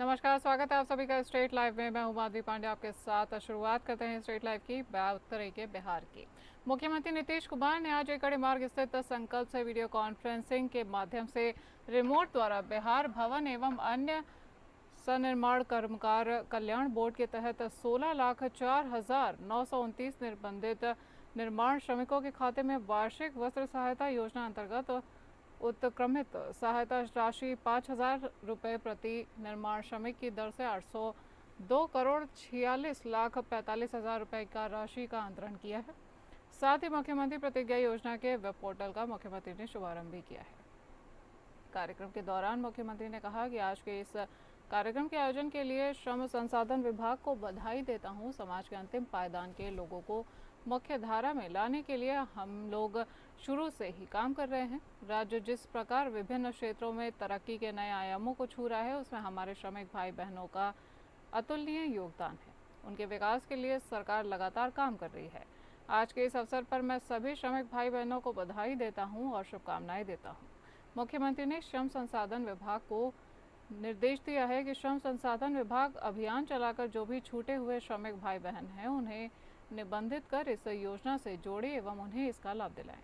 नमस्कार, स्वागत है आप सभी का स्ट्रेट लाइव में। मैं हूं माधवी पांडे आपके साथ। शुरुआत करते हैं स्ट्रेट लाइव की बात करेंगे बिहार की। मुख्यमंत्री नीतीश कुमार ने आज एकड़ी मार्ग स्थित संकल्प से वीडियो कॉन्फ्रेंसिंग के माध्यम से रिमोट द्वारा बिहार भवन एवं अन्य सनिर्माण कर्मकार कल्याण बोर्ड के तहत 16,04,929 निर्बंधित निर्माण श्रमिकों के खाते में वार्षिक वस्त्र सहायता योजना अंतर्गत उत्क्रमित सहायता राशि 5,000 रुपये प्रति निर्माण श्रमिक की दर से 802,46,45,000 रुपये का राशि का अंतरण किया है। साथ ही मुख्यमंत्री प्रतिज्ञा योजना के वेब पोर्टल का मुख्यमंत्री ने शुभारंभ भी किया है। कार्यक्रम के दौरान मुख्यमंत्री ने कहा कि आज के इस कार्यक्रम के आयोजन के लिए श्रम संसाधन विभाग को बधाई देता हूं। समाज के अंतिम पायदान के लोगों को मुख्य धारा में लाने के लिए हम लोग शुरू से ही काम कर रहे हैं। राज्य जिस प्रकार विभिन्न क्षेत्रों में तरक्की के नए आयामों को छू रहा है, उसमें हमारे श्रमिक भाई बहनों का अतुलनीय योगदान है। उनके विकास के लिए सरकार लगातार काम कर रही है। आज के इस अवसर पर मैं सभी श्रमिक भाई बहनों को बधाई देता हूं और शुभकामनाएं देता हूं। मुख्यमंत्री ने श्रम संसाधन विभाग को निर्देश दिया है कि श्रम संसाधन विभाग अभियान चलाकर जो भी छूटे हुए श्रमिक भाई बहन हैं, उन्हें निबंधित कर इस योजना से जोड़े एवं उन्हें इसका लाभ दिलाएं।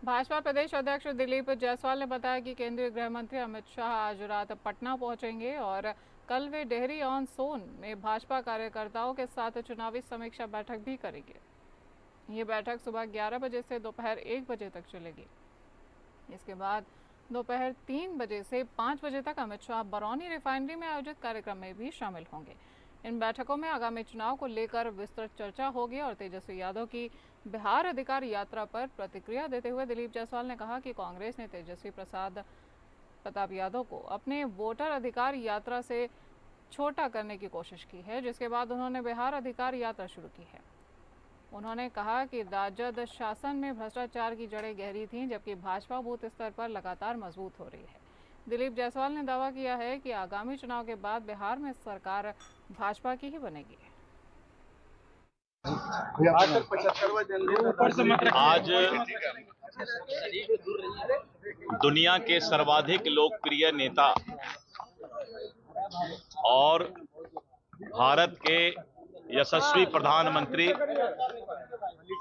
भाजपा प्रदेश अध्यक्ष दिलीप जायसवाल ने बताया कि केंद्रीय गृह मंत्री अमित शाह आज रात पटना पहुंचेंगे और कल वे डेहरी ऑन सोन में भाजपा कार्यकर्ताओं के साथ चुनावी समीक्षा बैठक भी करेंगे। ये बैठक सुबह 11 बजे से दोपहर 1 बजे तक चलेगी। इसके बाद दोपहर 3 बजे से 5 बजे तक अमित शाह बरौनी रिफाइनरी में आयोजित कार्यक्रम में भी शामिल होंगे। इन बैठकों में आगामी चुनाव को लेकर विस्तृत चर्चा होगी और तेजस्वी यादव की बिहार अधिकार यात्रा पर प्रतिक्रिया देते हुए दिलीप जायसवाल ने कहा कि कांग्रेस ने तेजस्वी प्रताप यादव को अपने वोटर अधिकार यात्रा से छोटा करने की कोशिश की है, जिसके बाद उन्होंने बिहार अधिकार यात्रा शुरू की है। उन्होंने कहा कि राजद शासन में भ्रष्टाचार की जड़ें गहरी थीं, जबकि भाजपा बूथ स्तर पर लगातार मजबूत हो रही है। दिलीप जायसवाल ने दावा किया है कि आगामी चुनाव के बाद बिहार में सरकार भाजपा की ही बनेगी। आज दुनिया के सर्वाधिक लोकप्रिय नेता और भारत के यशस्वी प्रधानमंत्री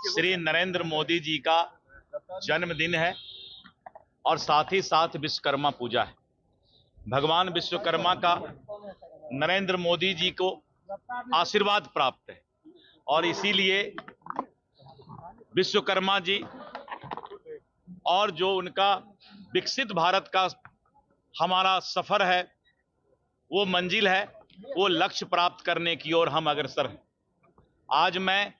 श्री नरेंद्र मोदी जी का जन्मदिन है और साथ ही साथ विश्वकर्मा पूजा है। भगवान विश्वकर्मा का नरेंद्र मोदी जी को आशीर्वाद प्राप्त है और इसीलिए विश्वकर्मा जी और जो उनका विकसित भारत का हमारा सफर है, वो मंजिल है, वो लक्ष्य प्राप्त करने की ओर हम अग्रसर हैं। आज मैं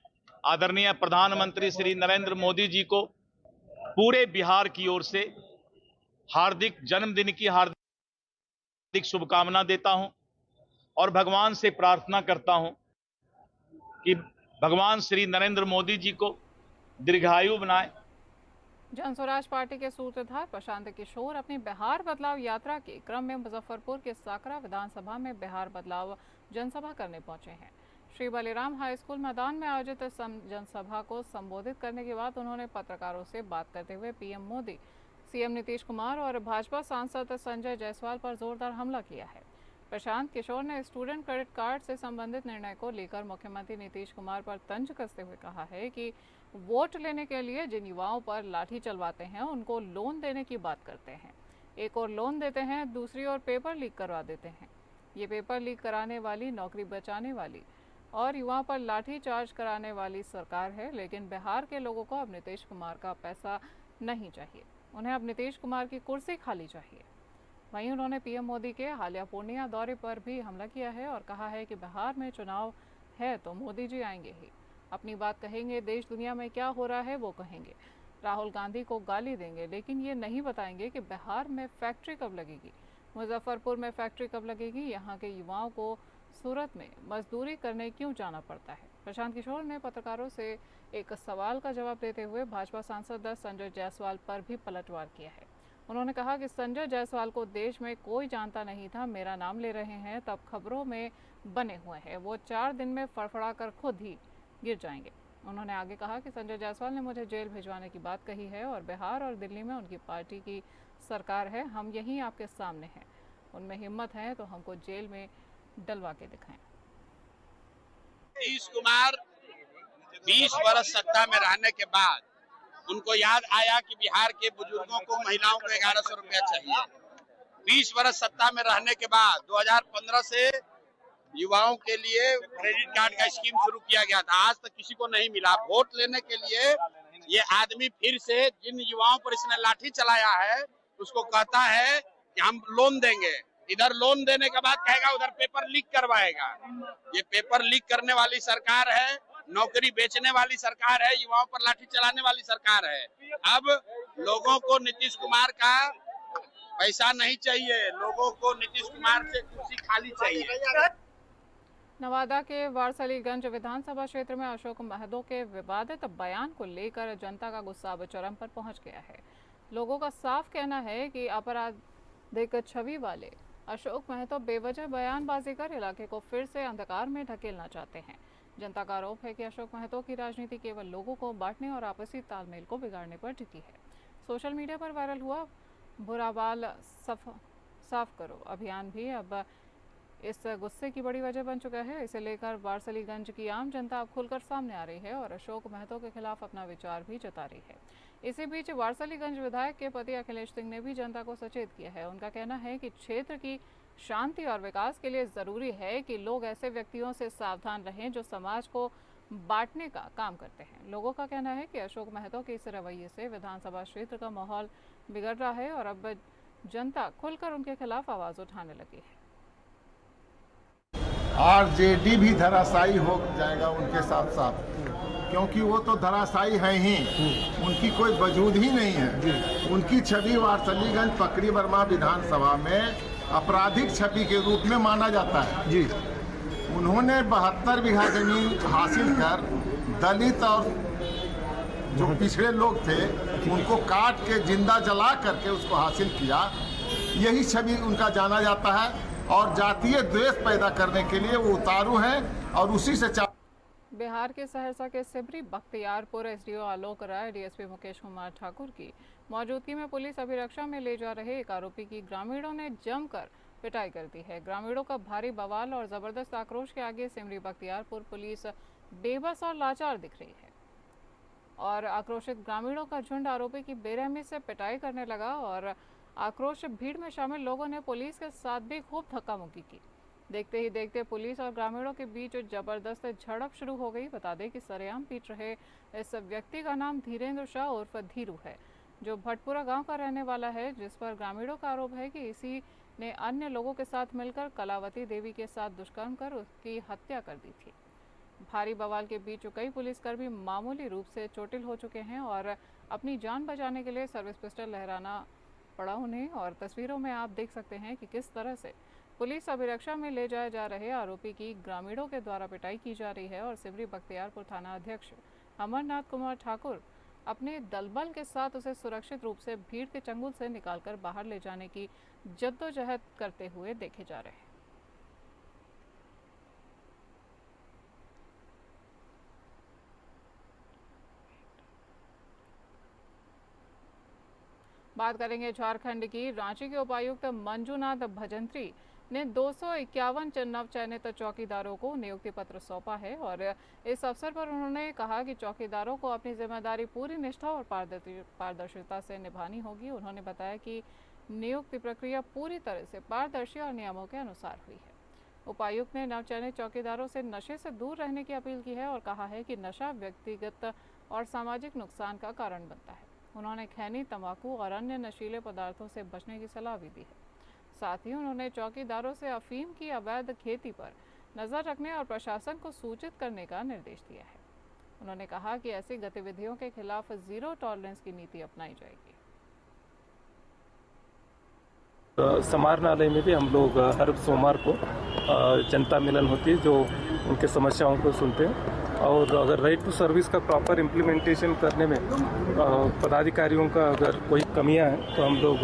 आदरणीय प्रधानमंत्री श्री नरेंद्र मोदी जी को पूरे बिहार की ओर से हार्दिक जन्मदिन की हार्दिक शुभकामना देता हूं और भगवान से प्रार्थना करता हूं कि भगवान श्री नरेंद्र मोदी जी को दीर्घायु बनाए। जनस्वराज पार्टी के सूत्रधार प्रशांत किशोर अपनी बिहार बदलाव यात्रा के क्रम में मुजफ्फरपुर के साकरा विधानसभा में बिहार बदलाव जनसभा करने पहुंचे हैं। श्री बलिराम हाई स्कूल मैदान में आयोजित जनसभा को संबोधित करने के बाद उन्होंने पत्रकारों से बात करते हुए पीएम मोदी, सीएम नीतीश कुमार और भाजपा सांसद संजय जायसवाल पर जोरदार हमला किया है। प्रशांत किशोर ने स्टूडेंट क्रेडिट कार्ड से संबंधित निर्णय को लेकर मुख्यमंत्री नीतीश कुमार पर तंज कसते हुए कहा है कि वोट लेने के लिए जिन युवाओं पर लाठी चलवाते हैं, उनको लोन देने की बात करते हैं। एक और लोन देते हैं, दूसरी ओर पेपर लीक करवा देते हैं। ये पेपर लीक कराने वाली, नौकरी बचाने वाली और युवाओं पर लाठी चार्ज कराने वाली सरकार है। लेकिन बिहार के लोगों को अब नीतीश कुमार का पैसा नहीं चाहिए, उन्हें अब नीतीश कुमार की कुर्सी खाली चाहिए। वहीं उन्होंने पीएम मोदी के हालिया पूर्णिया दौरे पर भी हमला किया है और कहा है कि बिहार में चुनाव है तो मोदी जी आएंगे ही, अपनी बात कहेंगे, देश दुनिया में क्या हो रहा है वो कहेंगे, राहुल गांधी को गाली देंगे, लेकिन ये नहीं बताएंगे कि बिहार में फैक्ट्री कब लगेगी, मुजफ्फरपुर में फैक्ट्री कब लगेगी, यहाँ के युवाओं को सूरत में मजदूरी करने क्यों जाना पड़ता है। प्रशांत किशोर ने पत्रकारों से एक सवाल का जवाब देते हुए भाजपा सांसद संजय जायसवाल पर भी पलटवार किया है। उन्होंने कहा कि संजय जायसवाल को देश में कोई जानता नहीं था, मेरा नाम ले रहे हैं तब खबरों में बने हुए हैं, वो 4 दिन में फड़फड़ा कर खुद ही गिर जाएंगे। उन्होंने आगे कहा कि संजय जायसवाल ने मुझे जेल भिजवाने की बात कही है और बिहार और दिल्ली में उनकी पार्टी की सरकार है, हम यहीं आपके सामने हैं, उनमें हिम्मत है तो हमको जेल में डलवा के दिखाएं। नीतीश कुमार 20 वर्ष सत्ता में रहने के बाद उनको याद आया कि बिहार के बुजुर्गों को, महिलाओं को 1100 रुपया चाहिए। 20 वर्ष सत्ता में रहने के बाद 2015 से युवाओं के लिए क्रेडिट कार्ड का स्कीम शुरू किया गया था, आज तक किसी को नहीं मिला। वोट लेने के लिए ये आदमी फिर से जिन युवाओं पर इसने लाठी चलाया है उसको कहता है कि हम लोन देंगे, इधर लोन देने के बाद कहेगा उधर पेपर लीक करवाएगा। ये पेपर लीक करने वाली सरकार है, नौकरी बेचने वाली सरकार है, युवाओं पर लाठी चलाने वाली सरकार है। अब लोगों को नीतीश कुमार का पैसा नहीं चाहिए, लोगों को नीतीश कुमार से कुर्सी खाली चाहिए। नवादा के वारसलीगंज विधानसभा क्षेत्र में अशोक महतो के विवादित बयान को लेकर जनता का गुस्सा अब चरम पर पहुंच गया है। लोगों का साफ कहना है कि आपराधिक छवि वाले अशोक महतो बेवजह बयानबाजी कर इलाके को फिर से अंधकार में ढकेलना चाहते हैं। जनता का आरोप है कि अशोक महतो की राजनीति केवल लोगों को बांटने और आपसी तालमेल को बिगाड़ने पर टिकी है। सोशल मीडिया पर वायरल हुआ बुराबाल साफ करो अभियान भी अब इस गुस्से की बड़ी वजह बन चुका है। इसे लेकर वारसलीगंज की आम जनता अब खुलकर सामने आ रही है और अशोक महतो के खिलाफ अपना विचार भी जता रही है। इसी बीच वारसलीगंज विधायक के पति अखिलेश सिंह ने भी जनता को सचेत किया है। उनका कहना है कि क्षेत्र की शांति और विकास के लिए जरूरी है कि लोग ऐसे व्यक्तियों से सावधान रहें जो समाज को बांटने का काम करते हैं। लोगों का कहना है कि अशोक महतो के इस रवैये से विधानसभा क्षेत्र का माहौल बिगड़ रहा है और अब जनता खुलकर उनके खिलाफ आवाज उठाने लगी है। आरजेडी भी धराशायी हो जाएगा उनके साथ साथ, क्योंकि वो तो धराशायी है ही, उनकी कोई वजूद ही नहीं है। उनकी छवि वारसलीगंज पकड़ी वर्मा विधानसभा में आपराधिक छवि के रूप में माना जाता है जी। उन्होंने 72 बीघा जमीन हासिल कर दलित और जो पिछड़े लोग थे उनको काट के जिंदा जला करके उसको हासिल किया। यही छवि उनका जाना जाता है और जातीय द्वेष पैदा करने के लिए वो उतारू हैं और उसी से बिहार के सहरसा के सिमरी बख्तियारपुर एसडीओ आलोक राय, डीएसपी मुकेश कुमार ठाकुर की मौजूदगी में पुलिस अभिरक्षा में ले जा रहे एक आरोपी की ग्रामीणों ने जमकर पिटाई कर दी है। ग्रामीणों का भारी बवाल और जबरदस्त आक्रोश के आगे सिमरी बख्तियारपुर पुलिस बेबस और लाचार दिख रही है और आक्रोशित ग्रामीणों का झुंड आरोपी की बेरहमी से पिटाई करने लगा और आक्रोश भीड़ में शामिल लोगों ने पुलिस के साथ भी खूब धक्का मुक्की की। देखते ही देखते पुलिस और ग्रामीणों के बीच जबरदस्त झड़प शुरू हो गई। बता दें कि सरेआम पीट रहे इस व्यक्ति का नाम धीरेन्द्र शाह उर्फ धीरू है, जो भटपुरा गांव का रहने वाला है, जिस पर ग्रामीणों का आरोप है कि इसी ने अन्य लोगों के साथ मिलकर कलावती देवी के साथ दुष्कर्म कर उसकी हत्या कर दी थी। भारी बवाल के बीच कई पुलिसकर्मी मामूली रूप से चोटिल हो चुके हैं और अपनी जान बचाने के लिए सर्विस पिस्टल लहराना पड़ा उन्हें। और तस्वीरों में आप देख सकते हैं कि किस तरह से पुलिस अभिरक्षा में ले जाए जा रहे आरोपी की ग्रामीणों के द्वारा पिटाई की जा रही है और सिमरी बख्तियारपुर थाना अध्यक्ष अमरनाथ कुमार ठाकुर अपने दलबल के साथ उसे सुरक्षित रूप से भीड़ के चंगुल से निकालकर बाहर ले जाने की जद्दोजहद करते हुए देखे जा रहे हैं। बात करेंगे झारखंड की। रांची के उपायुक्त मंजूनाथ भजंत्री ने 251 नव चयनित चौकीदारों को नियुक्ति पत्र सौंपा है और इस अवसर पर उन्होंने कहा कि चौकीदारों को अपनी जिम्मेदारी पूरी निष्ठा और पारदर्शिता से निभानी होगी। उन्होंने बताया कि नियुक्ति प्रक्रिया पूरी तरह से पारदर्शी और नियमों के अनुसार हुई है। उपायुक्त ने नवचयनित चौकीदारों से नशे से दूर रहने की अपील की है और कहा है कि नशा व्यक्तिगत और सामाजिक नुकसान का कारण बनता है। उन्होंने खैनी, तंबाकू और अन्य नशीले पदार्थों से बचने की सलाह भी दी है। साथ ही उन्होंने चौकीदारों से अफीम की अवैध खेती पर नजर रखने और प्रशासन को सूचित करने का निर्देश दिया है। उन्होंने कहा कि ऐसी गतिविधियों के खिलाफ जीरो टॉलरेंस की नीति अपनाई जाएगी। समाहरणालय में भी हम लोग हर सोमवार को जनता मिलन होती है, जो उनके समस्याओं को सुनते हैं। और अगर राइट टू सर्विस का प्रॉपर इम्प्लीमेंटेशन करने में पदाधिकारियों का अगर कोई कमियां हैं तो हम लोग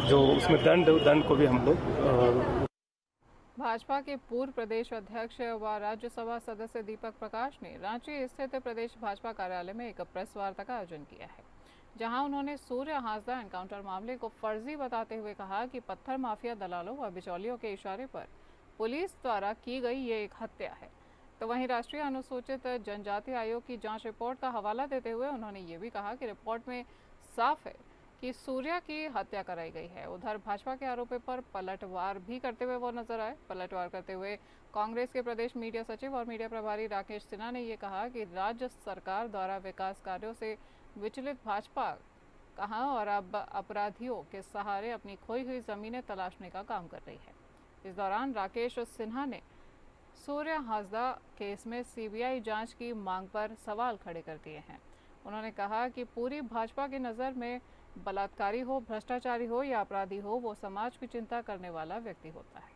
जो उसमें दंड को भी हम लोग। भाजपा के पूर्व प्रदेश अध्यक्ष व राज्यसभा सदस्य दीपक प्रकाश ने रांची स्थित प्रदेश भाजपा कार्यालय में एक प्रेस वार्ता का आयोजन किया है, जहां उन्होंने सूर्य हांसदा एनकाउंटर मामले को फर्जी बताते हुए कहा कि पत्थर माफिया दलालों व बिचौलियों के इशारे पर पुलिस द्वारा की गई ये एक हत्या है। तो वहीं राष्ट्रीय अनुसूचित जनजाति आयोग की जांच रिपोर्ट का हवाला देते हुए उन्होंने ये भी कहा कि रिपोर्ट में साफ है कि सूर्या की हत्या कराई गई है। उधर भाजपा के आरोपों पर पलटवार भी करते हुए वो नजर आए। पलटवार करते हुए कांग्रेस के प्रदेश मीडिया सचिव और मीडिया प्रभारी राकेश सिन्हा ने ये कहा कि राज्य सरकार द्वारा विकास कार्यों से विचलित भाजपा कहां और अब अपराधियों के सहारे अपनी खोई हुई जमीनें तलाशने का काम कर रही है। इस दौरान राकेश सिन्हा ने सूर्य हांसदा केस में सीबीआई जांच की मांग पर सवाल खड़े कर दिए हैं। उन्होंने कहा कि पूरी भाजपा की नज़र में बलात्कारी हो, भ्रष्टाचारी हो या अपराधी हो, वो समाज की चिंता करने वाला व्यक्ति होता है।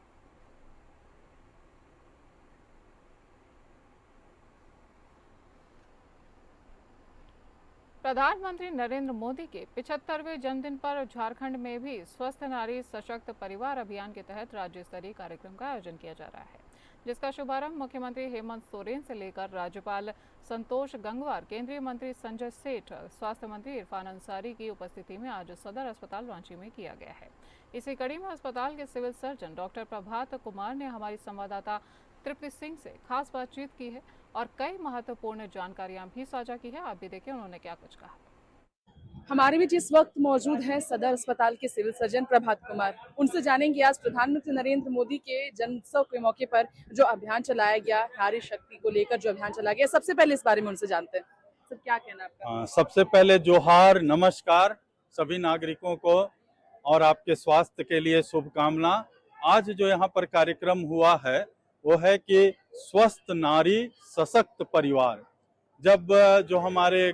प्रधानमंत्री नरेंद्र मोदी के 75वें जन्मदिन पर झारखंड में भी स्वस्थ नारी सशक्त परिवार अभियान के तहत राज्य स्तरीय कार्यक्रम का आयोजन किया जा रहा है, जिसका शुभारंभ मुख्यमंत्री हेमंत सोरेन से लेकर राज्यपाल संतोष गंगवार, केंद्रीय मंत्री संजय सेठ, स्वास्थ्य मंत्री इरफान अंसारी की उपस्थिति में आज सदर अस्पताल रांची में किया गया है। इसी कड़ी में अस्पताल के civil surgeon doctor Prabhat Kumar ने हमारी संवाददाता तृप्ति सिंह से खास बातचीत की है और कई महत्वपूर्ण जानकारियां भी साझा की है। आप भी देखिए उन्होंने क्या कुछ कहा। हमारे बीच इस वक्त मौजूद हैं सदर अस्पताल के सिविल सर्जन प्रभात कुमार। उनसे जानेंगे आज प्रधानमंत्री नरेंद्र मोदी के जन्मोत्सव के मौके पर जो अभियान चलाया गया, नारी शक्ति को लेकर जो अभियान चलाया गया, सबसे पहले इस बारे में उनसे जानते हैं। सर, क्या कहना आपका? सबसे पहले जोहार, नमस्कार सभी नागरिकों को और आपके स्वास्थ्य के लिए शुभकामना। आज जो यहाँ पर कार्यक्रम हुआ है वो है कि स्वस्थ नारी सशक्त परिवार। जब जो हमारे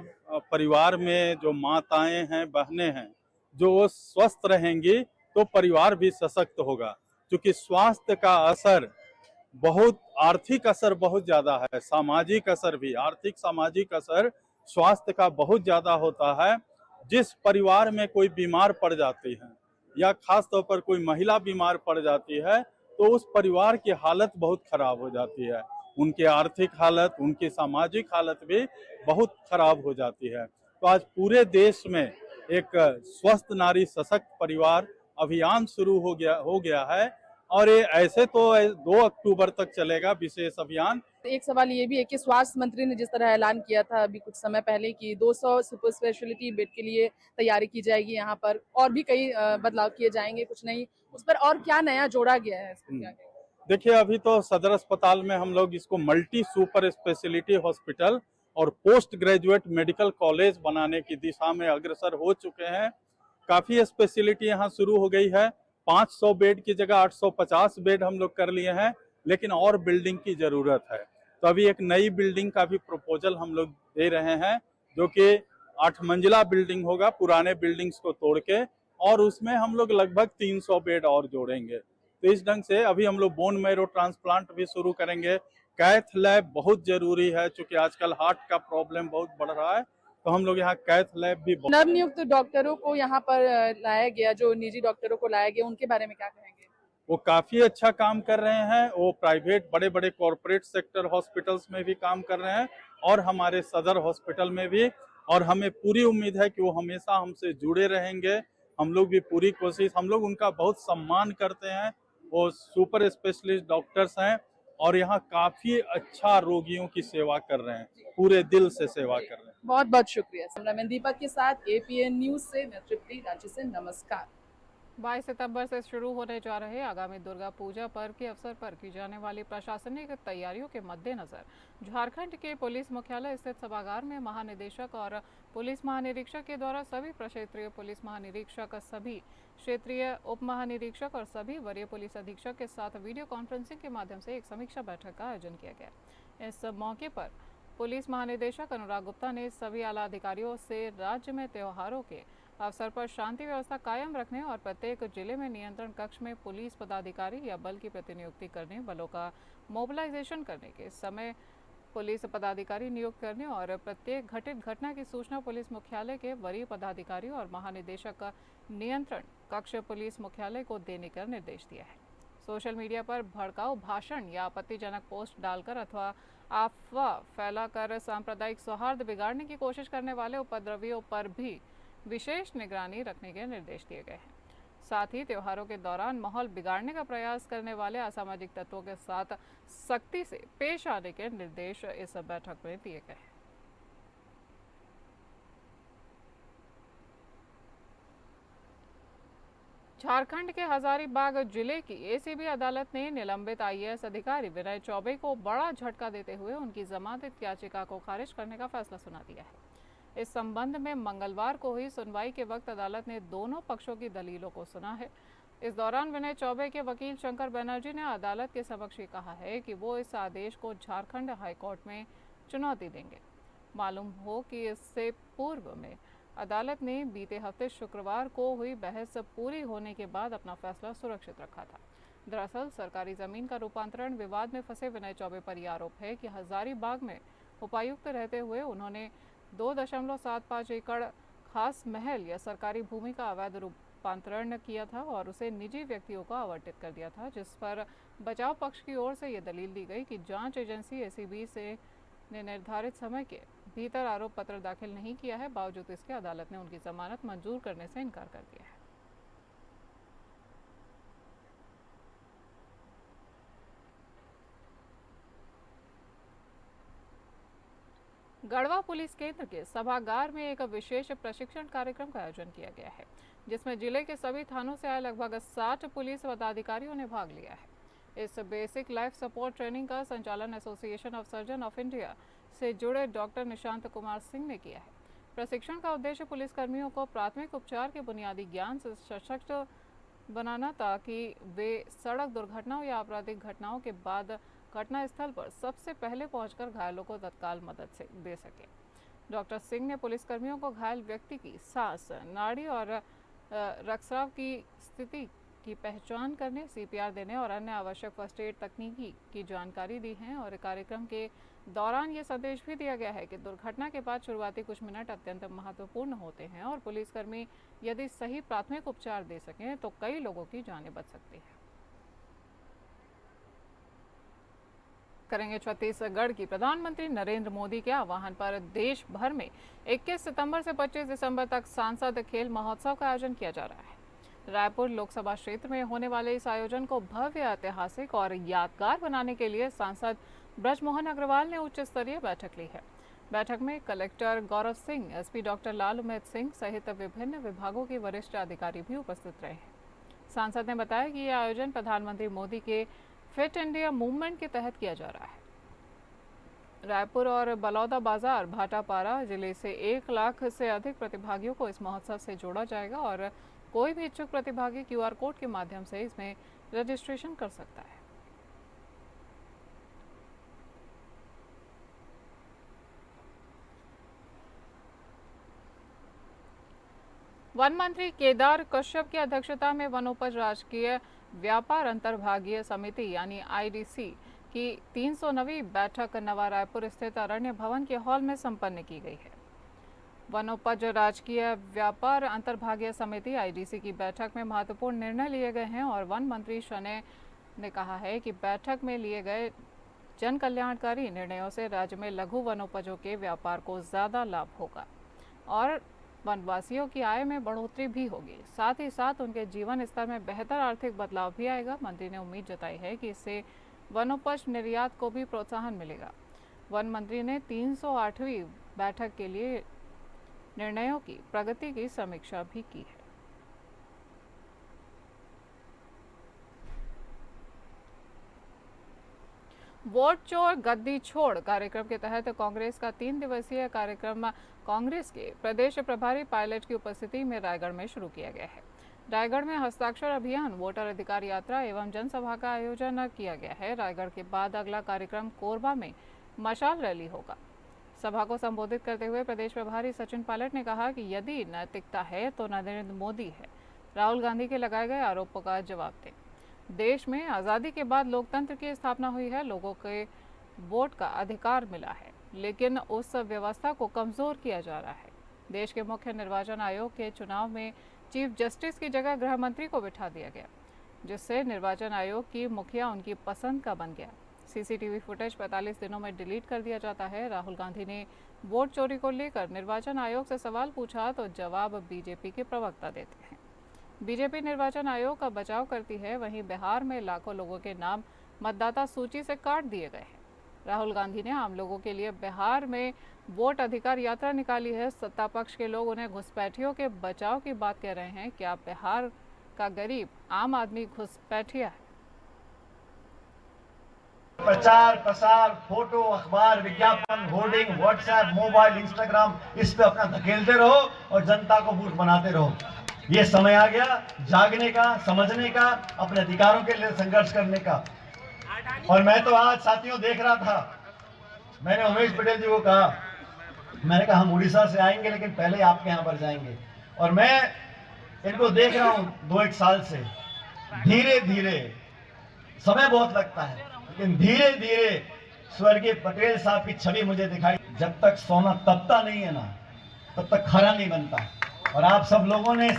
परिवार में जो माताएं हैं, बहनें हैं, जो वो स्वस्थ रहेंगी तो परिवार भी सशक्त होगा। क्योंकि स्वास्थ्य का असर बहुत, आर्थिक असर बहुत ज्यादा है, सामाजिक असर भी, आर्थिक सामाजिक असर स्वास्थ्य का बहुत ज्यादा होता है। जिस परिवार में कोई बीमार पड़ जाती है या खास तौर पर कोई महिला बीमार पड़ जाती है तो उस परिवार की हालत बहुत खराब हो जाती है, उनकी आर्थिक हालत, उनकी सामाजिक हालत भी बहुत खराब हो जाती है। तो आज पूरे देश में एक स्वस्थ नारी सशक्त परिवार अभियान शुरू हो गया है और ये ऐसे तो 2 अक्टूबर तक चलेगा विशेष अभियान। एक सवाल ये भी है कि स्वास्थ्य मंत्री ने जिस तरह ऐलान किया था अभी कुछ समय पहले कि 200 सुपर स्पेशलिटी बेड के लिए तैयारी की जाएगी, यहाँ पर और भी कई बदलाव किए जाएंगे, कुछ नहीं, उस पर और क्या नया जोड़ा गया है? देखिए, अभी तो सदर अस्पताल में हम लोग इसको मल्टी सुपर स्पेशलिटी हॉस्पिटल और पोस्ट ग्रेजुएट मेडिकल कॉलेज बनाने की दिशा में अग्रसर हो चुके हैं। काफी स्पेशलिटी यहाँ शुरू हो गई है। 500 बेड की जगह 850 बेड हम लोग कर लिए हैं, लेकिन और बिल्डिंग की जरूरत है। तो अभी एक नई बिल्डिंग का भी प्रपोजल हम लोग दे रहे हैं, जो कि 8 मंजिला बिल्डिंग होगा, पुराने बिल्डिंग्स को तोड़ के, और उसमें हम लोग लगभग 300 बेड और जोड़ेंगे। तो इस ढंग से अभी हम लोग बोन मैरो ट्रांसप्लांट भी शुरू करेंगे। कैथ लैब बहुत जरूरी है, क्योंकि आजकल हार्ट का प्रॉब्लम बहुत बढ़ रहा है, तो हम लोग यहाँ कैथ लैब भी। नवनियुक्त डॉक्टरों को यहाँ पर लाया गया, जो निजी डॉक्टरों को लाया गया, उनके बारे में क्या कहेंगे? वो काफी अच्छा काम कर रहे हैं। वो प्राइवेट बड़े बड़े कॉर्पोरेट सेक्टर हॉस्पिटल्स में भी काम कर रहे हैं और हमारे सदर हॉस्पिटल में भी, और हमें पूरी उम्मीद है कि वो हमेशा हमसे जुड़े रहेंगे। हम लोग भी पूरी कोशिश, हम लोग उनका बहुत सम्मान करते हैं। वो सुपर स्पेशलिस्ट डॉक्टर्स हैं और यहाँ काफी अच्छा रोगियों की सेवा कर रहे हैं, पूरे दिल से सेवा कर रहे हैं। बहुत बहुत शुक्रिया। कैमरामैन दीपक के साथ APN न्यूज से मैं तृप्ति, रांची से। नमस्कार। 22 सितंबर से शुरू होने जा रहे आगामी दुर्गा पूजा पर्व के अवसर पर की जाने वाली प्रशासनिक तैयारियों के मद्देनजर झारखंड के पुलिस मुख्यालय स्थित सभागार में महानिदेशक और पुलिस महानिरीक्षक के द्वारा सभी प्रक्षेत्रीय पुलिस महानिरीक्षक, सभी क्षेत्रीय उप महानिरीक्षक और सभी वरीय पुलिस अधीक्षक के साथ वीडियो कॉन्फ्रेंसिंग के माध्यम से एक समीक्षा बैठक का आयोजन किया गया। इस मौके पर पुलिस महानिदेशक अनुराग गुप्ता ने सभी आला अधिकारियों से राज्य में त्योहारों के अवसर पर शांति व्यवस्था कायम रखने और प्रत्येक जिले में नियंत्रण कक्ष में पुलिस पदाधिकारी या बल की प्रतिनियुक्ति करने, बलों का मोबिलाइजेशन करने के समय पुलिस पदाधिकारी नियुक्त करने और प्रत्येक घटित घटना की सूचना पुलिस मुख्यालय के वरीय पदाधिकारी और महानिदेशक का नियंत्रण कक्ष पुलिस मुख्यालय को देने का निर्देश दिया है। सोशल मीडिया पर भड़काऊ भाषण या आपत्तिजनक पोस्ट डालकर अथवा अफवाह फैलाकर सांप्रदायिक सौहार्द बिगाड़ने की कोशिश करने वाले उपद्रवियों पर भी विशेष निगरानी रखने के निर्देश दिए गए हैं। साथ ही त्योहारों के दौरान माहौल बिगाड़ने का प्रयास करने वाले असामाजिक तत्वों के साथ सख्ती से पेश आने के निर्देश इस बैठक में दिए गए हैं। झारखंड के हजारीबाग जिले की एसीबी अदालत ने निलंबित आईएएस अधिकारी विनय चौबे को बड़ा झटका देते हुए उनकी जमानत याचिका को खारिज करने का फैसला सुना दिया है। इस संबंध में मंगलवार को हुई सुनवाई के वक्त अदालत ने दोनों पक्षों की दलीलों को सुना है। इस दौरान विनय चौबे के वकील शंकर बनर्जी ने अदालत के समक्ष कहा है कि वो इस आदेश को झारखंड हाईकोर्ट में चुनौती देंगे। मालूम हो कि इससे पूर्व में अदालत ने बीते हफ्ते शुक्रवार को हुई बहस पूरी होने के बाद अपना फैसला सुरक्षित रखा था। दरअसल सरकारी जमीन का रूपांतरण विवाद में फंसे विनय चौबे पर यह आरोप है कि हजारीबाग में उपायुक्त रहते हुए उन्होंने 2.75 एकड़ खास महल या सरकारी भूमि का अवैध रूपांतरण किया था और उसे निजी व्यक्तियों को आवंटित कर दिया था, जिस पर बचाव पक्ष की ओर से यह दलील दी गई कि जांच एजेंसी एसीबी ने निर्धारित समय के भीतर आरोप पत्र दाखिल नहीं किया है। बावजूद इसके अदालत ने उनकी जमानत मंजूर करने से इनकार कर दिया है। गढ़वा पुलिस केंद्र के सभागार में एक विशेष प्रशिक्षण कार्यक्रम का आयोजन किया गया है, जिसमें जिले के सभी थानों से आए लगभग 60 पुलिस पदाधिकारियों ने भाग लिया है। इस बेसिक लाइफ सपोर्ट ट्रेनिंग का संचालन association of surgeon of India से जुड़े डॉक्टर निशांत कुमार सिंह ने किया है। प्रशिक्षण का उद्देश्य पुलिसकर्मियों को प्राथमिक उपचार के बुनियादी ज्ञान से सशक्त बनाना, ताकि वे सड़क दुर्घटनाओं या आपराधिक घटनाओं के बाद घटनास्थल पर सबसे पहले पहुंचकर घायलों को तत्काल मदद से दे सके। डॉक्टर सिंह ने पुलिसकर्मियों को घायल व्यक्ति की सांस, नाड़ी और रक्तस्राव की स्थिति की पहचान करने, सीपीआर देने और अन्य आवश्यक फर्स्ट एड तकनीकी की जानकारी दी है। और कार्यक्रम के दौरान ये संदेश भी दिया गया है कि दुर्घटना के बाद शुरुआती कुछ मिनट अत्यंत महत्वपूर्ण होते हैं और पुलिसकर्मी यदि सही प्राथमिक उपचार दे सकें तो कई लोगों की जानें बच सकती है। करेंगे छत्तीसगढ़ की प्रधानमंत्री नरेंद्र मोदी के आह्वान पर देश भर में 21 सितंबर से 25 दिसंबर तक सांसद खेल महोत्सव का आयोजन किया जा रहा है। रायपुर लोकसभा क्षेत्र में होने वाले इस आयोजन को भव्य, ऐतिहासिक और यादगार बनाने के लिए सांसद ब्रजमोहन अग्रवाल ने उच्च स्तरीय बैठक ली है। बैठक में collector Gaurav Singh, SP doctor Lal Umed Singh सहित विभिन्न विभागों के वरिष्ठ अधिकारी भी उपस्थित रहे हैं। सांसद ने बताया कि यह आयोजन प्रधानमंत्री मोदी के फिट इंडिया मूवमेंट के तहत किया जा रहा है। रायपुर और बलौदा बाजार, भाटापारा जिले से 1 लाख से अधिक प्रतिभागियों को इस महोत्सव से जोड़ा जाएगा और कोई भी इच्छुक प्रतिभागी क्यूआर कोड के माध्यम से इसमें रजिस्ट्रेशन कर सकता है। वन मंत्री केदार कश्यप की अध्यक्षता में वनोपज राजकीय व्यापार अंतर्भागीय समिति यानी आईडीसी की 309वीं बैठक नवा रायपुर स्थित अरण्य भवन के हॉल में संपन्न की गई है। वनोपज राजकीय व्यापार अंतर्भागीय समिति आईडीसी की बैठक में महत्वपूर्ण निर्णय लिए गए हैं और वन मंत्री शने ने कहा है कि बैठक में लिए गए जन कल्याणकारी निर्णयों से राज्य में लघु वनोपजों के व्यापार को ज़्यादा लाभ होगा और वनवासियों की आय में बढ़ोतरी भी होगी। साथ ही साथ उनके जीवन स्तर में बेहतर आर्थिक बदलाव भी आएगा। मंत्री ने उम्मीद जताई है कि इससे वनोपज निर्यात को भी प्रोत्साहन मिलेगा। वन मंत्री ने 308वीं बैठक के लिए निर्णयों की प्रगति की समीक्षा भी की है। वोट चोर गद्दी छोड़ कार्यक्रम के तहत कांग्रेस का 3 दिवसीय कार्यक्रम कांग्रेस के प्रदेश प्रभारी पायलट की उपस्थिति में रायगढ़ में शुरू किया गया है। रायगढ़ में हस्ताक्षर अभियान, वोटर अधिकार यात्रा एवं जनसभा का आयोजन किया गया है। रायगढ़ के बाद अगला कार्यक्रम कोरबा में मशाल रैली होगा। सभा को संबोधित करते हुए प्रदेश प्रभारी सचिन पायलट ने कहा कि यदि नैतिकता है तो नरेंद्र मोदी है। राहुल गांधी के लगाए गए आरोपों का जवाब दें। देश में आज़ादी के बाद लोकतंत्र की स्थापना हुई है, लोगों के वोट का अधिकार मिला है, लेकिन उस व्यवस्था को कमजोर किया जा रहा है। देश के मुख्य निर्वाचन आयोग के चुनाव में चीफ जस्टिस की जगह गृह मंत्री को बिठा दिया गया, जिससे निर्वाचन आयोग की मुखिया उनकी पसंद का बन गया। सीसीटीवी फुटेज 45 दिनों में डिलीट कर दिया जाता है। राहुल गांधी ने वोट चोरी को लेकर निर्वाचन आयोग से सवाल पूछा तो जवाब बीजेपी के प्रवक्ता देते हैं। बीजेपी निर्वाचन आयोग का बचाव करती है, वहीं बिहार में लाखों लोगों के नाम मतदाता सूची से काट दिए गए हैं। राहुल गांधी ने आम लोगों के लिए बिहार में वोट अधिकार यात्रा निकाली है। सत्ता पक्ष के लोग उन्हें घुसपैठियों के बचाव की बात कह रहे हैं। क्या बिहार का गरीब आम आदमी घुसपैठिया है? प्रचार प्रसार, फोटो, अखबार, विज्ञापन, होर्डिंग, व्हाट्सएप, मोबाइल, इंस्टाग्राम, इस पे अपना धकेलते रहो और जनता को मूर्ख बनाते रहो। ये समय आ गया जागने का, समझने का, अपने अधिकारों के लिए संघर्ष करने का। और मैं तो आज साथियों देख रहा था, मैंने उमेश पटेल जी को कहा, मैंने कहा हम उड़ीसा से आएंगे लेकिन पहले आपके यहाँ पर जाएंगे। और मैं इनको देख रहा हूँ 2-1 साल से, धीरे धीरे, समय बहुत लगता है लेकिन धीरे धीरे स्वर्गीय पटेल साहब की छवि मुझे दिखाई। जब तक सोना तपता नहीं है ना, तब तक खरा नहीं बनता। और आप सब लोगों ने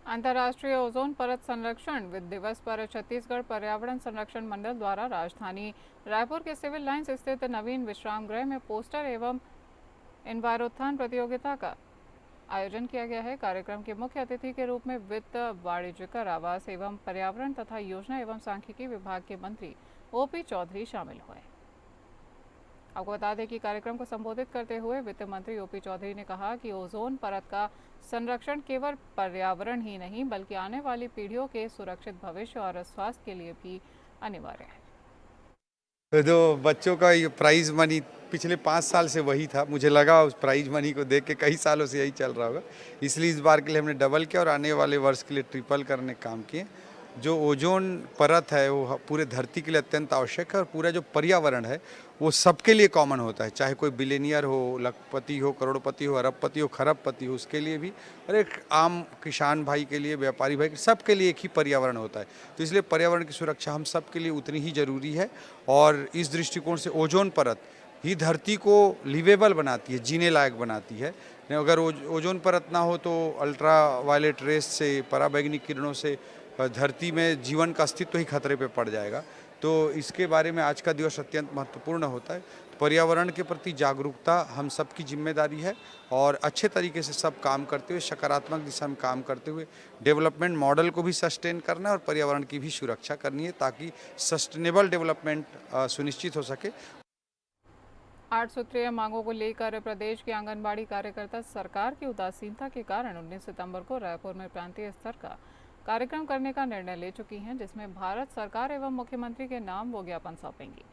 अंतर्राष्ट्रीय ओजोन परत संरक्षण दिवस पर छत्तीसगढ़ पर्यावरण संरक्षण मंडल द्वारा राजधानी रायपुर के सिविल लाइंस स्थित नवीन विश्राम गृह में पोस्टर एवं एनवायरोथॉन प्रतियोगिता का आयोजन किया गया है। कार्यक्रम के मुख्य अतिथि के रूप में वित्त, वाणिज्यकर, आवास एवं पर्यावरण तथा योजना एवं सांख्यिकी विभाग के मंत्री ओपी चौधरी शामिल हुए। आपको बता दें कि कार्यक्रम को संबोधित करते हुए वित्त मंत्री ओपी चौधरी ने कहा कि ओजोन परत का संरक्षण केवल पर्यावरण ही नहीं बल्कि आने वाली पीढ़ियों के सुरक्षित भविष्य और स्वास्थ्य के लिए भी अनिवार्य है। जो बच्चों का ये प्राइज मनी पिछले 5 साल से वही था, मुझे लगा उस प्राइज मनी को देख के कई सालों से यही चल रहा होगा, इसलिए इस बार के लिए हमने डबल किया और आने वाले वर्ष के लिए ट्रिपल करने का काम किए। जो ओजोन परत है वो पूरे धरती के लिए अत्यंत आवश्यक है और पूरा जो पर्यावरण है वो सबके लिए कॉमन होता है, चाहे कोई बिलियनियर हो, लखपति हो, करोड़पति हो, अरबपति हो, खरबपति हो, उसके लिए भी, और एक आम किसान भाई के लिए, व्यापारी भाई, सबके लिए एक ही पर्यावरण होता है। तो इसलिए पर्यावरण की सुरक्षा हम सब के लिए उतनी ही जरूरी है। और इस दृष्टिकोण से ओजोन परत ही धरती को लिवेबल बनाती है, जीने लायक बनाती है। अगर ओजोन परत ना हो तो अल्ट्रा वायलेट रेस से, पराबैंगनी किरणों से धरती में जीवन का अस्तित्व ही खतरे पे पड़ जाएगा। तो इसके बारे में आज का दिवस अत्यंत महत्वपूर्ण होता है। पर्यावरण के प्रति जागरूकता हम सबकी जिम्मेदारी है और अच्छे तरीके से सब काम करते हुए, सकारात्मक दिशा में काम करते हुए डेवलपमेंट मॉडल को भी सस्टेन करना है और पर्यावरण की भी सुरक्षा करनी है ताकि सस्टेनेबल डेवलपमेंट सुनिश्चित हो सके। 8 सूत्रीय मांगों को लेकर प्रदेश के आंगनबाड़ी कार्यकर्ता सरकार की उदासीनता के कारण 19 सितंबर को रायपुर में प्रांतीय स्तर का कार्यक्रम करने का निर्णय ले चुकी हैं, जिसमें भारत सरकार एवं मुख्यमंत्री के नाम वो ज्ञापन सौंपेंगी।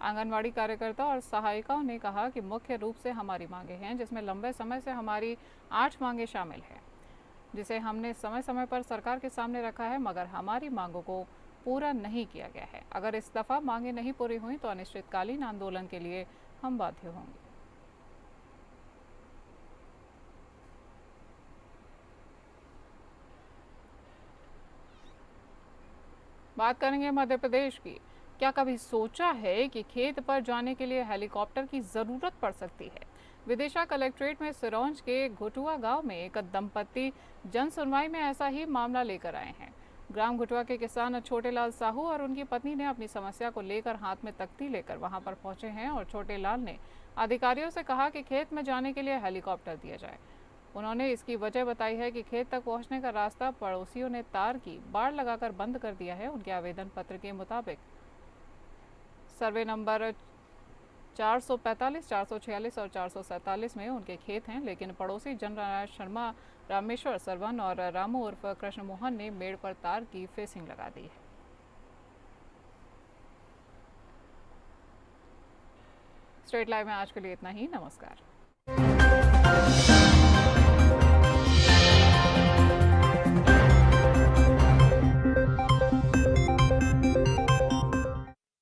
आंगनबाड़ी कार्यकर्ता और सहायिकाओं ने कहा कि मुख्य रूप से हमारी मांगे हैं, जिसमें लंबे समय से हमारी 8 मांगे शामिल हैं, जिसे हमने समय समय पर सरकार के सामने रखा है, मगर हमारी मांगों को पूरा नहीं किया गया है। अगर इस दफ़ा मांगे नहीं पूरी हुई तो अनिश्चितकालीन आंदोलन के लिए हम बाध्य होंगे। बात करेंगे मध्य प्रदेश की। क्या कभी सोचा है कि खेत पर जाने के लिए हेलीकॉप्टर की ज़रूरत पड़ सकती है? विदिशा कलेक्ट्रेट में सिरोंज के घुटुआ गांव में एक दंपत्ति जन सुनवाई में ऐसा ही मामला लेकर आए हैं। ग्राम घुटुआ के किसान छोटे लाल साहू और उनकी पत्नी ने अपनी समस्या को लेकर हाथ में तख्ती लेकर वहां पर पहुंचे हैं और छोटे लाल ने अधिकारियों से कहा कि खेत में जाने के लिए हेलीकॉप्टर दिया जाए। उन्होंने इसकी वजह बताई है कि खेत तक पहुंचने का रास्ता पड़ोसियों ने तार की बाड़ लगाकर बंद कर दिया है। उनके आवेदन पत्र के मुताबिक सर्वे नंबर 445, 446 और 447 में उनके खेत हैं, लेकिन पड़ोसी जननारायण शर्मा, रामेश्वर सरवन और रामू उर्फ कृष्ण मोहन ने मेड़ पर तार की फेसिंग लगा दी है। स्ट्रेट लाइव में आज के लिए इतना ही। नमस्कार।